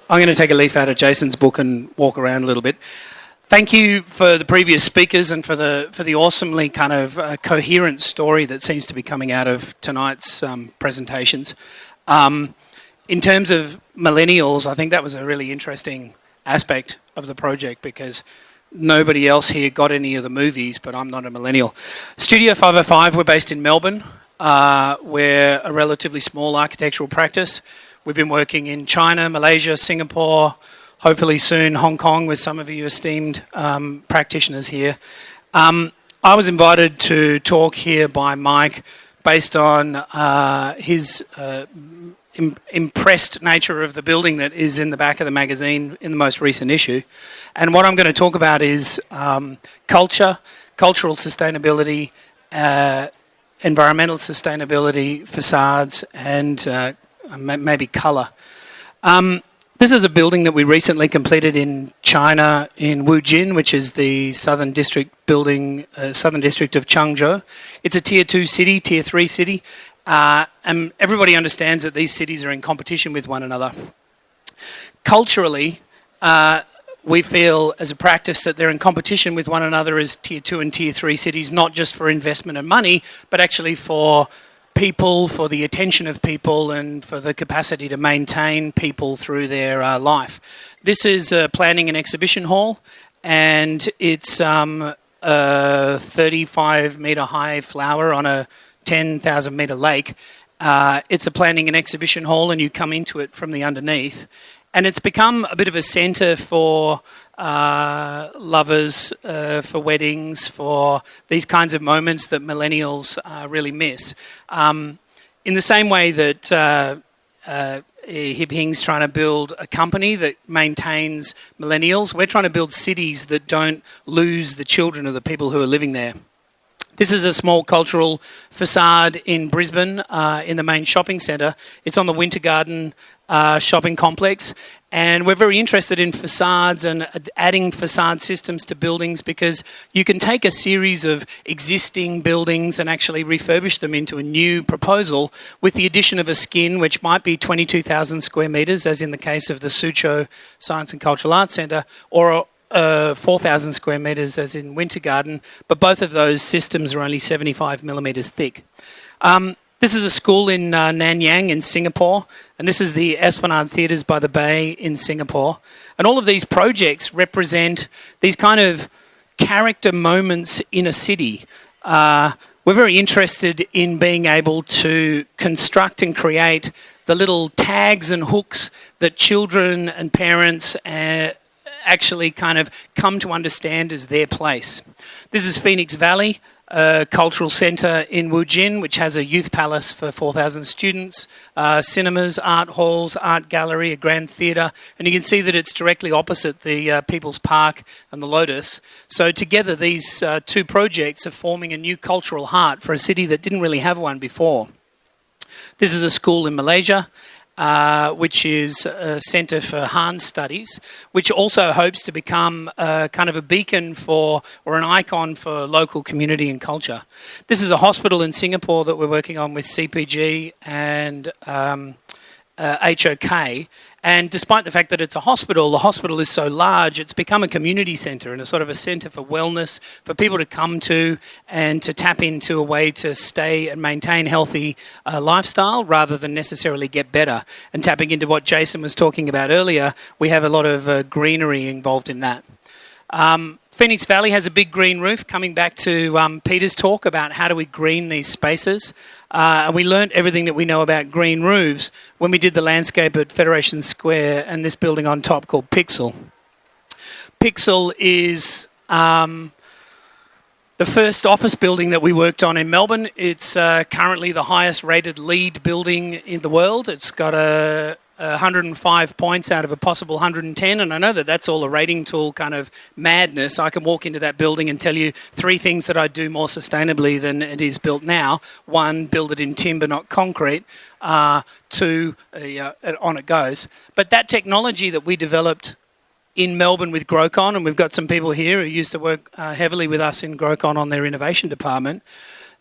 I'm going to take a leaf out of Jason's book and walk around a little bit. Thank you for the previous speakers and for the awesomely kind of coherent story that seems to be coming out of tonight's presentations. In terms of millennials, I think that was a really interesting aspect of the project because nobody else here got any of the movies, but I'm not a millennial. Studio 505, we're based in Melbourne. We're a relatively small architectural practice. We've been working in China, Malaysia, Singapore, hopefully soon Hong Kong with some of you esteemed practitioners here. I was invited to talk here by Mike based on his impressed nature of the building that is in the back of the magazine in the most recent issue. And what I'm going to talk about is culture, cultural sustainability, environmental sustainability, facades, and maybe colour. This is a building that we recently completed in China, in Wujin, which is the southern district building, southern district of Changzhou. It's a tier 2 city, tier 3 city, and everybody understands that these cities are in competition with one another. Culturally, we feel as a practice that they're in competition with one another as tier 2 and tier 3 cities, not just for investment and money, but actually for people, for the attention of people, and for the capacity to maintain people through their life. This is a planning and exhibition hall, and it's a 35-metre high flower on a 10,000-metre lake. It's a planning and exhibition hall, and you come into it from the underneath. And it's become a bit of a centre for lovers, for weddings, for these kinds of moments that millennials really miss. In the same way that Hip Hing's trying to build a company that maintains millennials, we're trying to build cities that don't lose the children of the people who are living there. This is a small cultural facade in Brisbane, in the main shopping centre. It's on the Winter Garden shopping complex, and we're very interested in facades and adding facade systems to buildings because you can take a series of existing buildings and actually refurbish them into a new proposal with the addition of a skin which might be 22,000 square metres, as in the case of the Suzhou Science and Cultural Arts Centre, or 4,000 square metres as in Winter Garden, but both of those systems are only 75 millimetres thick. This is a school in Nanyang in Singapore, and this is the Esplanade Theatres by the Bay in Singapore. And all of these projects represent these kind of character moments in a city. We're very interested in being able to construct and create the little tags and hooks that children and parents actually kind of come to understand as their place. This is Phoenix Valley, a cultural centre in Wujin, which has a youth palace for 4,000 students, cinemas, art halls, art gallery, a grand theatre, and you can see that it's directly opposite the People's Park and the Lotus. So together these two projects are forming a new cultural heart for a city that didn't really have one before. This is a school in Malaysia, which is a centre for Han studies, which also hopes to become kind of a beacon for, or an icon for, local community and culture. This is a hospital in Singapore that we're working on with CPG and HOK. And despite the fact that it's a hospital, the hospital is so large, it's become a community centre and a sort of a centre for wellness, for people to come to and to tap into a way to stay and maintain healthy lifestyle rather than necessarily get better. And tapping into what Jason was talking about earlier, we have a lot of greenery involved in that. Phoenix Valley has a big green roof, coming back to Peter's talk about how do we green these spaces. And we learnt everything that we know about green roofs when we did the landscape at Federation Square and this building on top called Pixel. Pixel is the first office building that we worked on in Melbourne. It's currently the highest rated LEED building in the world. It's got 105 points out of a possible 110, and I know that that's all a rating tool kind of madness. I can walk into that building and tell you 3 things that I do more sustainably than it is built now. 1, build it in timber, not concrete. 2, on it goes. But that technology that we developed in Melbourne with Grocon, and we've got some people here who used to work heavily with us in Grocon on their innovation department.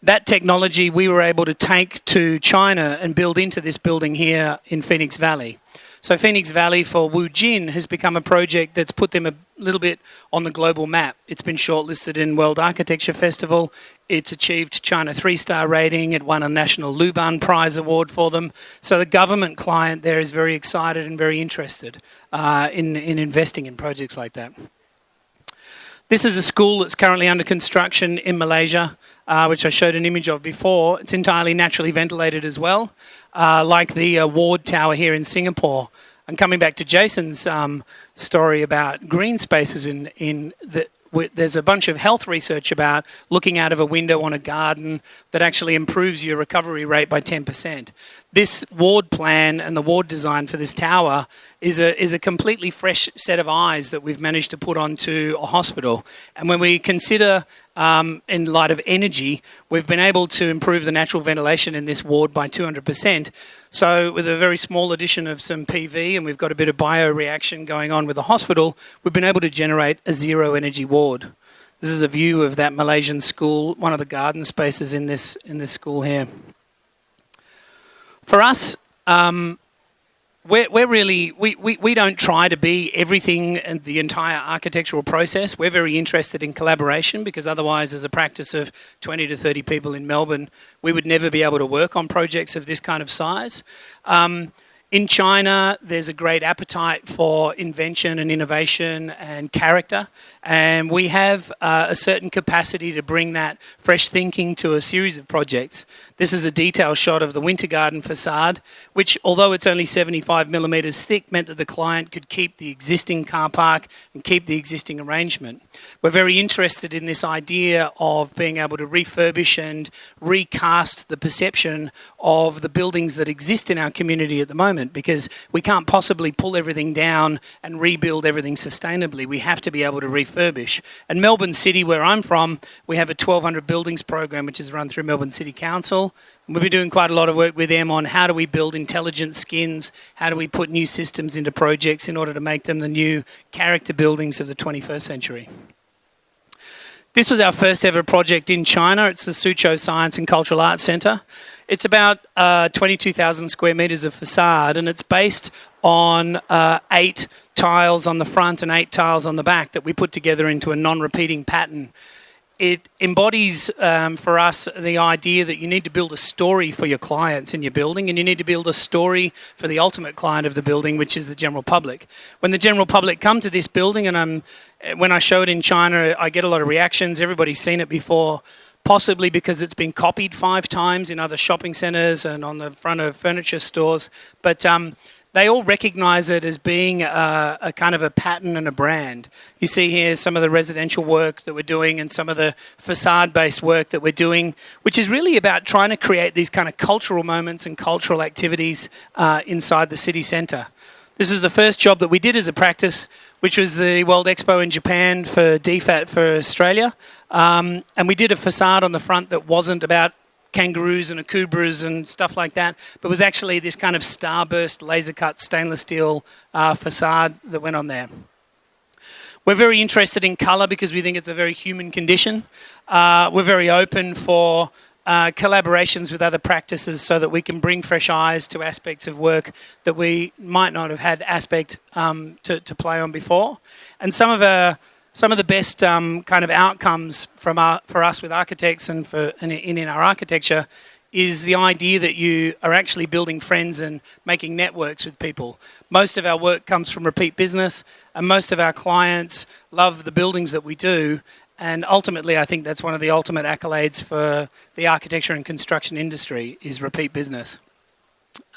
That technology we were able to take to China and build into this building here in Phoenix Valley. So Phoenix Valley for Wujin has become a project that's put them a little bit on the global map. It's been shortlisted in World Architecture Festival. It's achieved China 3-star rating. It won a National Luban Prize award for them. So the government client there is very excited and very interested in investing in projects like that. This is a school that's currently under construction in Malaysia, which I showed an image of before. It's entirely naturally ventilated as well, like the Ward Tower here in Singapore. And coming back to Jason's story about green spaces, there's a bunch of health research about looking out of a window on a garden that actually improves your recovery rate by 10%. This ward plan and the ward design for this tower is a completely fresh set of eyes that we've managed to put onto a hospital. And when we consider, in light of energy, we've been able to improve the natural ventilation in this ward by 200%. So with a very small addition of some PV, and we've got a bit of bioreaction going on with the hospital, we've been able to generate a zero energy ward. This is a view of that Malaysian school, one of the garden spaces in this school here. For us, we don't try to be everything in the entire architectural process. We're very interested in collaboration, because otherwise, as a practice of 20 to 30 people in Melbourne, we would never be able to work on projects of this kind of size. In China, there's a great appetite for invention and innovation and character, and we have a certain capacity to bring that fresh thinking to a series of projects. This is a detail shot of the Winter Garden facade, which, although it's only 75 millimetres thick, meant that the client could keep the existing car park and keep the existing arrangement. We're very interested in this idea of being able to refurbish and recast the perception of the buildings that exist in our community at the moment, because we can't possibly pull everything down and rebuild everything sustainably. We have to be able to refurbish. And Melbourne City, where I'm from, we have a 1,200 buildings program which is run through Melbourne City Council. We've been doing quite a lot of work with them on how do we build intelligent skins, how do we put new systems into projects in order to make them the new character buildings of the 21st century. This was our first ever project in China. It's the Suzhou Science and Cultural Arts Centre. It's about 22,000 square metres of facade, and it's based on 8 tiles on the front and 8 tiles on the back that we put together into a non-repeating pattern. It embodies for us the idea that you need to build a story for your clients in your building, and you need to build a story for the ultimate client of the building, which is the general public. When the general public come to this building, and when I show it in China, I get a lot of reactions. Everybody's seen it before, possibly because it's been copied 5 times in other shopping centres and on the front of furniture stores. But they all recognise it as being a kind of a pattern and a brand. You see here some of the residential work that we're doing and some of the facade-based work that we're doing, which is really about trying to create these kind of cultural moments and cultural activities inside the city centre. This is the first job that we did as a practice, which was the World Expo in Japan for DFAT for Australia. And we did a facade on the front that wasn't about kangaroos and akubras and stuff like that, but was actually this kind of starburst laser-cut stainless steel facade that went on there. We're very interested in colour because we think it's a very human condition. We're very open for collaborations with other practices so that we can bring fresh eyes to aspects of work that we might not have had aspect to play on before. And some of the best kind of outcomes for us with architects and in our architecture is the idea that you are actually building friends and making networks with people. Most of our work comes from repeat business, and most of our clients love the buildings that we do. And ultimately, I think that's one of the ultimate accolades for the architecture and construction industry is repeat business.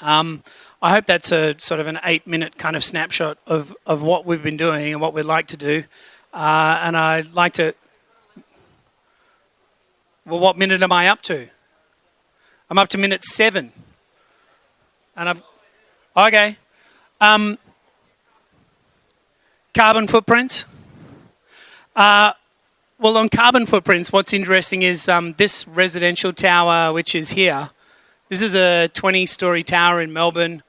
I hope that's a sort of an 8-minute kind of snapshot of what we've been doing and what we'd like to do. And I'd like to... Well, what minute am I up to? I'm up to minute 7. And I've... Okay. Carbon footprints. Well, on carbon footprints, what's interesting is this residential tower, which is here. This is a 20-storey tower in Melbourne,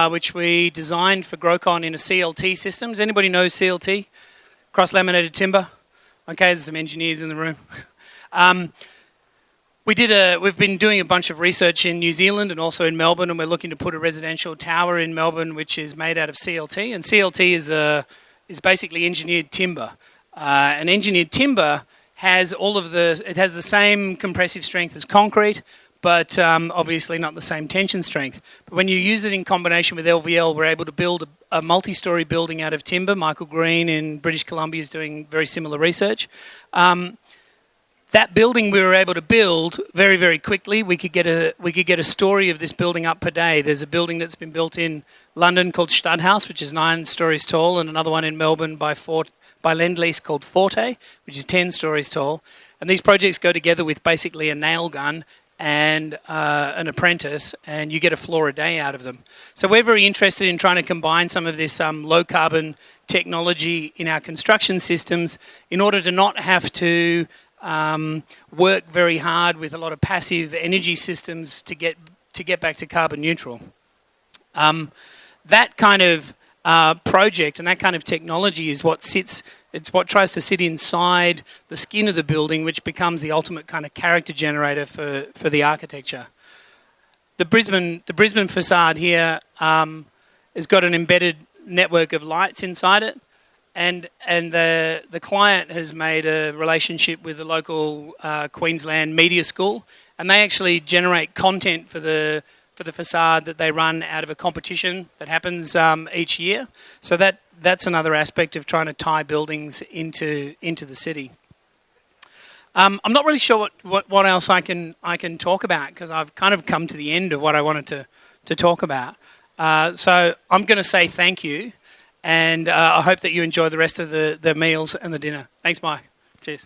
which we designed for Grocon in a CLT system. Does anybody know CLT? Cross-laminated timber? Okay, there's some engineers in the room. We've been doing a bunch of research in New Zealand and also in Melbourne, and we're looking to put a residential tower in Melbourne, which is made out of CLT. And CLT is basically engineered timber. And engineered timber has it has the same compressive strength as concrete, but obviously not the same tension strength. But when you use it in combination with LVL, we're able to build a multi-story building out of timber. Michael Green in British Columbia is doing very similar research. That building we were able to build very, very quickly. We could get a story of this building up per day. There's a building that's been built in London called Stadthaus, which is 9 stories tall, and another one in Melbourne by Lend-Lease called Forte, which is 10 stories tall. And these projects go together with basically a nail gun and an apprentice, and you get a floor a day out of them. So we're very interested in trying to combine some of this low-carbon technology in our construction systems in order to not have to work very hard with a lot of passive energy systems to get back to carbon neutral. That kind of project and that kind of technology is what tries to sit inside the skin of the building, which becomes the ultimate kind of character generator for the architecture. The Brisbane facade here has got an embedded network of lights inside it. And the client has made a relationship with the local Queensland media school, and they actually generate content for the facade that they run out of a competition that happens each year. So that's another aspect of trying to tie buildings into the city. I'm not really sure what else I can talk about, because I've kind of come to the end of what I wanted to talk about. So I'm going to say thank you. And I hope that you enjoy the rest of the meals and the dinner. Thanks, Mike. Cheers.